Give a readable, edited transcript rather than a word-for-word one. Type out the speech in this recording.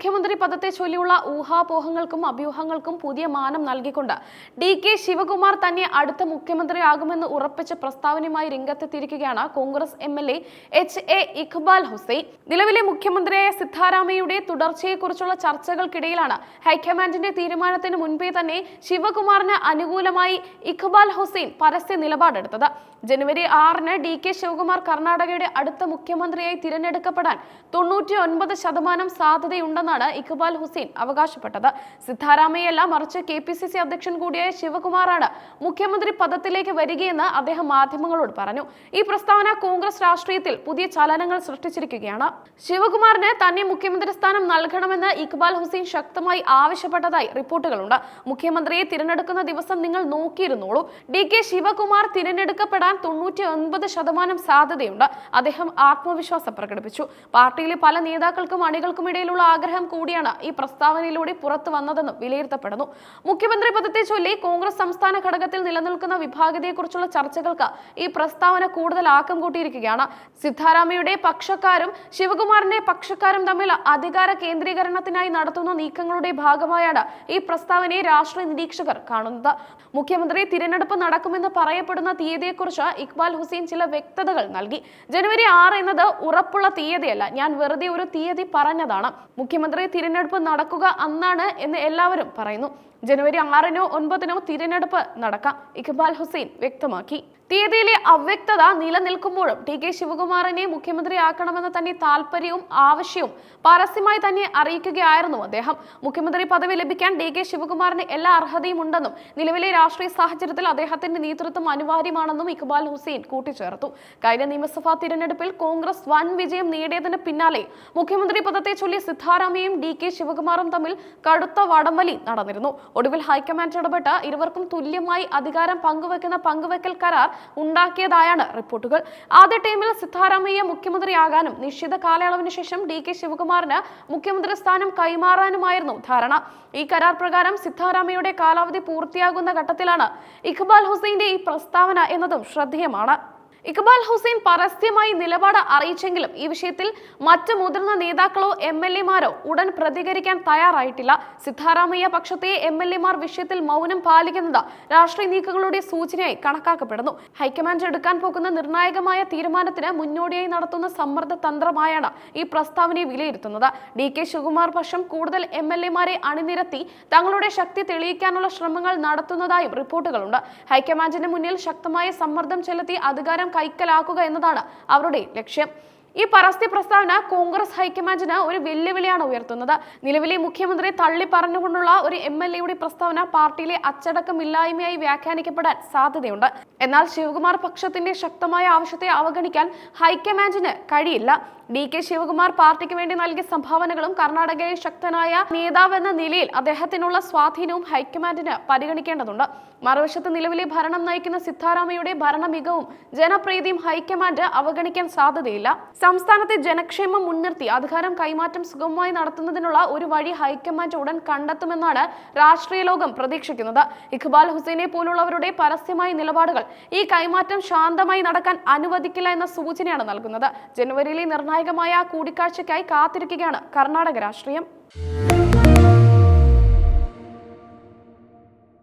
മുഖ്യമന്ത്രി പദത്തെ ചൊല്ലിയുള്ള ഊഹാപോഹങ്ങൾക്കും അഭ്യൂഹങ്ങൾക്കും പുതിയ മാനം നൽകിക്കൊണ്ട് DK ശിവകുമാർ തന്നെ അടുത്ത മുഖ്യമന്ത്രിയാകുമെന്ന് ഉറപ്പിച്ച പ്രസ്താവനയുമായി രംഗത്തെത്തിയിരിക്കുകയാണ് കോൺഗ്രസ് MLA HA ഇഖ്ബാൽ ഹുസൈൻ. നിലവിലെ മുഖ്യമന്ത്രിയായ സിദ്ധാരാമയ്യയുടെ തുടർച്ചയെക്കുറിച്ചുള്ള ചർച്ചകൾക്കിടയിലാണ് ഹൈക്കമാൻഡിന്റെ തീരുമാനത്തിന് മുൻപേ തന്നെ ശിവകുമാറിന് അനുകൂലമായി ഇഖ്ബാൽ ഹുസൈൻ പരസ്യ നിലപാടെടുത്തത്. ജനുവരി 6-ന് DK ശിവകുമാർ കർണാടകയുടെ അടുത്ത മുഖ്യമന്ത്രിയായി തിരഞ്ഞെടുക്കപ്പെടാൻ 99% സാധ്യതയുണ്ടെന്നാണ് ഇഖ്ബാൽ ഹുസൈൻ അവകാശപ്പെട്ടത്. സിദ്ധാരാമയ്യല്ല, മറിച്ച് KPCC അധ്യക്ഷൻ കൂടിയായ ശിവകുമാറാണ് മുഖ്യമന്ത്രി പദത്തിലേക്ക് വരികയെന്ന് അദ്ദേഹം മാധ്യമങ്ങളോട് പറഞ്ഞു. ഈ പ്രസ്താവന കോൺഗ്രസ് രാഷ്ട്രീയത്തിൽ പുതിയ ചലനങ്ങൾ സൃഷ്ടിച്ചിരിക്കുകയാണ്. ശിവകുമാറിന് തന്നെ മുഖ്യമന്ത്രി സ്ഥാനം നൽകണമെന്ന് ഇഖ്ബാൽ ഹുസൈൻ ശക്തമായി ആവശ്യപ്പെട്ടതായി റിപ്പോർട്ടുകളുണ്ട്. മുഖ്യമന്ത്രിയെ തിരഞ്ഞെടുക്കുന്ന ദിവസം നിങ്ങൾ നോക്കിയിരുന്നോളൂ. DK ശിവകുമാർ തിരഞ്ഞെടുക്കപ്പെടാൻ 99% സാധ്യതയുണ്ട്. അദ്ദേഹം ആത്മവിശ്വാസം പ്രകടിപ്പിച്ചു. പാർട്ടിയിലെ പല നേതാക്കൾക്കും അണികൾക്കും ഇടയിലുള്ള ആഗ്രഹം കൂടിയാണ് ഈ പ്രസ്താവനയിലൂടെ പുറത്തു വന്നതെന്നും വിലയിരുത്തപ്പെടുന്നു. മുഖ്യമന്ത്രി പദത്തെ ചൊല്ലി കോൺഗ്രസ് സംസ്ഥാന ഘടകത്തിൽ നിലനിൽക്കുന്ന വിഭാഗീയതയെക്കുറിച്ചുള്ള ചർച്ചകൾക്ക് ഈ പ്രസ്താവന കൂടുതൽ ആക്കം കൂട്ടിയിരിക്കുകയാണ്. സിദ്ധാരാമയ്യയുടെ പക്ഷക്കാരും ശിവകുമാറിന്റെ പക്ഷക്കാരും തമ്മിൽ അധികാര കേന്ദ്രീകരണത്തിനായി നടത്തുന്ന നീക്കങ്ങളുടെ ഭാഗമായാണ് ഈ പ്രസ്താവനയെ രാഷ്ട്രീയ നിരീക്ഷകർ കാണുന്നത്. മുഖ്യമന്ത്രി തിരഞ്ഞെടുപ്പ് നടക്കുമെന്ന് പറയപ്പെടുന്ന തീയതിയെക്കുറിച്ച് ഇഖ്ബാൽ ഹുസൈൻ ചില വ്യക്തതകൾ നൽകി. ജനുവരി 6 എന്നത് ഉറപ്പുള്ള തീയതിയല്ല, ഞാൻ വെറുതെ ഒരു തീയതി പറഞ്ഞതാണ്. മുഖ്യമന്ത്രി തിരഞ്ഞെടുപ്പ് നടക്കുക അന്നാണ് എന്ന് എല്ലാവരും പറയുന്നു. ജനുവരി 6-നോ 9-നോ തിരഞ്ഞെടുപ്പ് നടക്കാം, ഇഖ്ബാൽ ഹുസൈൻ വ്യക്തമാക്കി. തീയതിയിലെ അവ്യക്തത നിലനിൽക്കുമ്പോഴും DK ശിവകുമാറിനെ മുഖ്യമന്ത്രിയാക്കണമെന്ന തന്നെ താല്പര്യവും ആവശ്യവും പരസ്യമായി തന്നെ അറിയിക്കുകയായിരുന്നു അദ്ദേഹം. മുഖ്യമന്ത്രി പദവി ലഭിക്കാൻ DK ശിവകുമാറിന് എല്ലാ അർഹതയും ഉണ്ടെന്നും നിലവിലെ രാഷ്ട്രീയ സാഹചര്യത്തിൽ അദ്ദേഹത്തിന്റെ നേതൃത്വം അനിവാര്യമാണെന്നും ഇഖ്ബാൽ ഹുസൈൻ കൂട്ടിച്ചേർത്തു. കഴിഞ്ഞ നിയമസഭാ തിരഞ്ഞെടുപ്പിൽ കോൺഗ്രസ് വൻ വിജയം നേടിയതിന് പിന്നാലെ മുഖ്യമന്ത്രി പദത്തെ ചൊല്ലി സിദ്ധാരാമയ്യയും DK ശിവകുമാറും തമ്മിൽ കടുത്ത വടംവലി നടന്നിരുന്നു. ഒടുവിൽ ഹൈക്കമാൻഡ് ഇടപെട്ട് ഇരുവർക്കും തുല്യമായി അധികാരം പങ്കുവെക്കുന്ന പങ്കുവെക്കൽ കരാർ ഉണ്ടാക്കിയതായാണ് റിപ്പോർട്ടുകൾ. ആദ്യ ടൈമിൽ സിദ്ധാരാമയ്യ മുഖ്യമന്ത്രിയാകാനും നിശ്ചിത കാലയളവിന് ശേഷം DK ശിവകുമാറിന് മുഖ്യമന്ത്രി സ്ഥാനം കൈമാറാനുമായിരുന്നു ധാരണ. ഈ കരാർ പ്രകാരം സിദ്ധാരാമയ്യയുടെ കാലാവധി പൂർത്തിയാകുന്ന ഘട്ടത്തിലാണ് ഇഖ്ബാൽ ഹുസൈന്റെ ഈ പ്രസ്താവന എന്നതും ശ്രദ്ധേയമാണ്. ഇഖ്ബാൽ ഹുസൈൻ പരസ്യമായി നിലപാട് അറിയിച്ചെങ്കിലും ഈ വിഷയത്തിൽ മറ്റ് മുതിർന്ന നേതാക്കളോ MLA-മാരോ ഉടൻ പ്രതികരിക്കാൻ തയ്യാറായിട്ടില്ല. സിദ്ധാരാമയ്യ പക്ഷത്തെ MLA-മാർ വിഷയത്തിൽ മൗനം പാലിക്കുന്നത് രാഷ്ട്രീയ നീക്കങ്ങളുടെ സൂചനയായി കണക്കാക്കപ്പെടുന്നു. ഹൈക്കമാൻഡ് എടുക്കാൻ പോകുന്ന നിർണായകമായ തീരുമാനത്തിന് മുന്നോടിയായി നടത്തുന്ന സമ്മർദ്ദ തന്ത്രമായാണ് ഈ പ്രസ്താവനയെ വിലയിരുത്തുന്നത്. DK ശിവകുമാർ പക്ഷം കൂടുതൽ MLA-മാരെ അണിനിരത്തി തങ്ങളുടെ ശക്തി തെളിയിക്കാനുള്ള ശ്രമങ്ങൾ നടത്തുന്നതായും റിപ്പോർട്ടുകളുണ്ട്. ഹൈക്കമാൻഡിന് മുന്നിൽ ശക്തമായ സമ്മർദ്ദം ചെലുത്തി അധികാരം കൈക്കലാക്കുക എന്നതാണ് അവരുടെ ലക്ഷ്യം. ഈ പരസ്യ പ്രസ്താവന കോൺഗ്രസ് ഹൈക്കമാൻഡിന് ഒരു വെല്ലുവിളിയാണ് ഉയർത്തുന്നത്. നിലവിലെ മുഖ്യമന്ത്രി തള്ളി പറഞ്ഞുകൊണ്ടുള്ള ഒരു MLA-യുടെ പ്രസ്താവന പാർട്ടിയിലെ അച്ചടക്കമില്ലായ്മയായി വ്യാഖ്യാനിക്കപ്പെടാൻ സാധ്യതയുണ്ട്. എന്നാൽ ശിവകുമാർ പക്ഷത്തിന്റെ ശക്തമായ ആവശ്യത്തെ അവഗണിക്കാൻ ഹൈക്കമാൻഡിന് കഴിയില്ല. DK ശിവകുമാർ പാർട്ടിക്ക് വേണ്ടി നൽകിയ സംഭാവനകളും കർണാടകയിലെ ശക്തനായ നേതാവെന്ന നിലയിൽ അദ്ദേഹത്തിനുള്ള സ്വാധീനവും ഹൈക്കമാൻഡിന് പരിഗണിക്കേണ്ടതുണ്ട്. മറുവശത്ത് നിലവിലെ ഭരണം നയിക്കുന്ന സിദ്ധാരാമയ്യയുടെ ഭരണ മികവും ജനപ്രീതിയും ഹൈക്കമാൻഡ് അവഗണിക്കാൻ സാധ്യതയില്ല. സംസ്ഥാനത്തെ ജനക്ഷേമം മുൻനിർത്തി അധികാരം കൈമാറ്റം സുഗമമായി നടത്തുന്നതിനുള്ള ഒരു വഴി ഹൈക്കമാൻഡ് ഉടൻ കണ്ടെത്തുമെന്നാണ് രാഷ്ട്രീയ ലോകം പ്രതീക്ഷിക്കുന്നത്. ഇഖ്ബാൽ ഹുസൈനെ പോലുള്ളവരുടെ പരസ്യമായ നിലപാടുകൾ ഈ കൈമാറ്റം ശാന്തമായി നടക്കാൻ അനുവദിക്കില്ല എന്ന സൂചനയാണ് നൽകുന്നത്. ജനുവരിയിലെ നിർണായകമായ കൂടിക്കാഴ്ചയ്ക്കായി കാത്തിരിക്കുകയാണ് കർണാടക രാഷ്ട്രീയം.